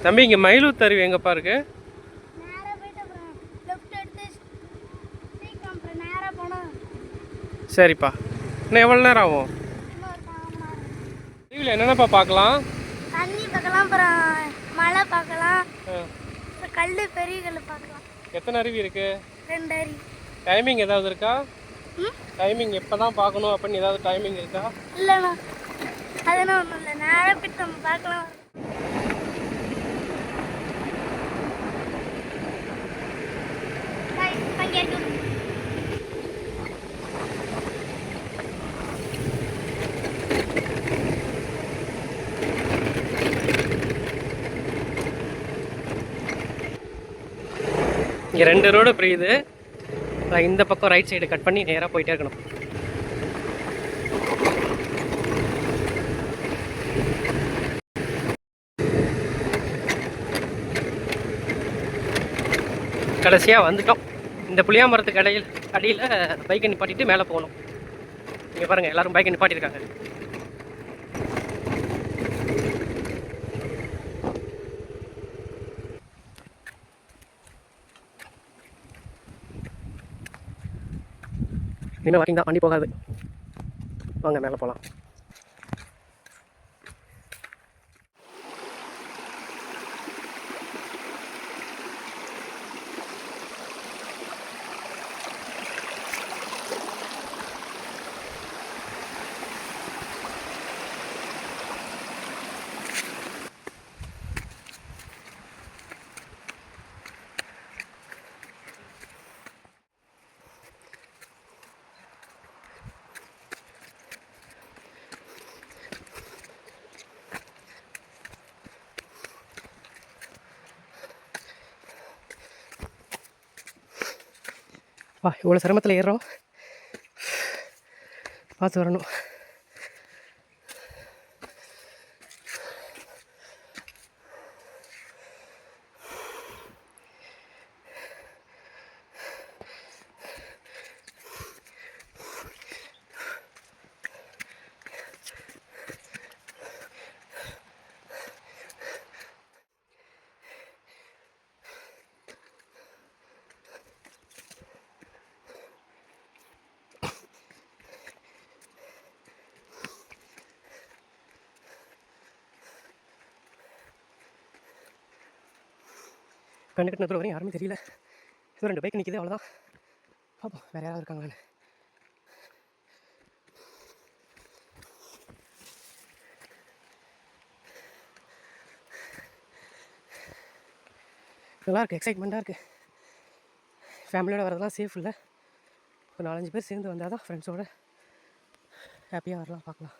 தம்பி இங்கே மயிலூர் அருவி எங்கப்பா இருக்கு? சரிப்பா. இன்னும் எவ்வளோ நேரம் ஆகும்? டிவியில் என்னென்னப்பா பார்க்கலாம்? தண்ணி பார்க்கலாம், அப்புறம் மலை பார்க்கலாம், கல், பெரிய கல் பார்க்கலாம். எத்தனை அருவி இருக்கு? 2 அருவி. டைமிங் ஏதாவது இருக்கா? டைமிங் எப்போ தான் பார்க்கணும் அப்படின்னு ஏதாவது டைமிங் இருக்கா? இல்லைண்ணா, அதெல்லாம் ஒன்றும் இல்லை. நேராக போய்ட்டு நம்ம பார்க்கலாம். இங்கே 2 ரோடு பிரியுது. இந்த பக்கம் ரைட் சைடு கட் பண்ணி நேராக போயிட்டே இருக்கணும். கடைசியாக வந்துட்டோம். இந்த புளியாமரத்துக்கு அடியில் பைக்கை நிப்பாட்டிட்டு மேலே போகணும். இங்கே பாருங்கள், எல்லோரும் பைக்கை நிப்பாட்டியிருக்காங்க. இன்னும் வாக்கிங் தான், வண்டி போகாது. வாங்க மேலே போகலாம். வா, இவ்வளோ சிரமத்தில் ஏறுறோம், பார்த்து வரணும். கண்டுக்கிட்டு நடுற வரையும் யாருமே தெரியல. இது 2 பைக் நிற்கிது, அவ்வளோதான். பார்ப்போம் வேறு யாராவது இருக்காங்களான்னு. நல்லாயிருக்கு, எக்ஸைட்மெண்ட்டாக இருக்குது. ஃபேமிலியோடு வரதெல்லாம் சேஃப் இல்லை. ஒரு 4-5 பேர் சேர்ந்து வந்தால் தான் ஃப்ரெண்ட்ஸோடு ஹாப்பியாக வரலாம், பார்க்கலாம்.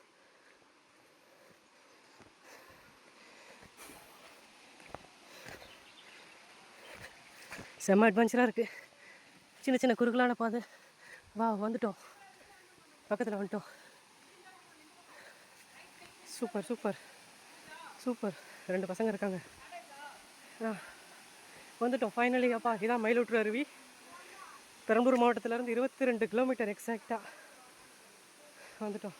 செம்ம அட்வென்ச்சராக இருக்குது. சின்ன சின்ன குறுகலான பாதை. வா, வந்துட்டோம், பக்கத்தில் வந்துட்டோம். Super super super. 2 பசங்க இருக்காங்க. வந்துட்டோம் ஃபைனலி. அப்பா, இதான் மயிலூர் அருவி. பெரம்பலூர் மாவட்டத்திலேருந்து 22 கிலோமீட்டர் எக்ஸாக்டாக வந்துட்டோம்.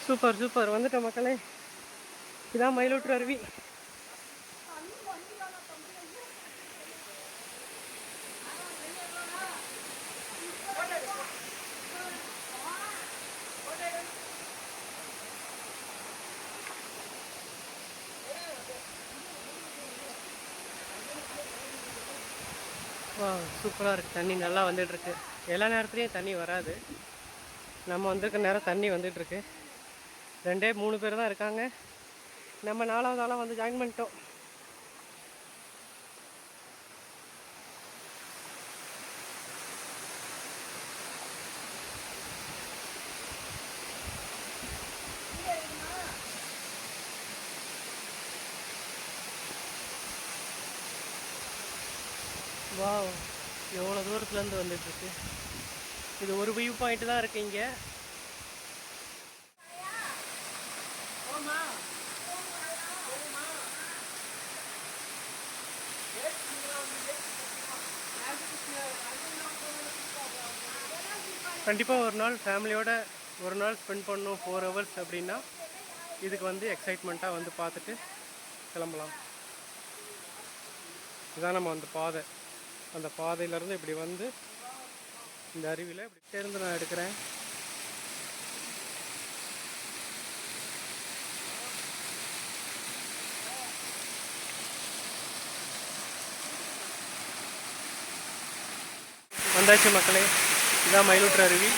சூப்பர் சூப்பர், வந்துட்டோம் மக்களே. இதான் மயிலூர் அருவி. வா, சூப்பராக இருக்குது. தண்ணி நல்லா வந்துட்டுருக்கு. எல்லா நேரத்துலையும் தண்ணி வராது. நம்ம வந்திருக்க நேரம் தண்ணி வந்துட்டுருக்கு. 2-3 பேர் தான் இருக்காங்க. நம்ம 4வது ஆளாக வந்து ஜாயின் பண்ணிட்டோம். வா, எவ்வளோ தூரத்துலேருந்து வந்துட்டுருக்கு. இது ஒரு வியூ பாயிண்ட் தான் இருக்குது இங்கே. கண்டிப்பாக ஒரு நாள் ஃபேமிலியோட ஒரு நாள் ஸ்பெண்ட் பண்ணணும் 4 ஹவர்ஸ் அப்படின்னா இதுக்கு வந்து எக்ஸைட்மெண்ட்டாக வந்து பார்த்துட்டு கிளம்பலாம். இதான் நம்ம அந்த பாதை, அந்த பாதையிலேருந்து இப்படி வந்து இந்த அருவியில் இப்படி சேர்ந்து நான் எடுக்கிறேன். வந்தாச்சு மக்களே, இதான் மயிலூற்று அருவி.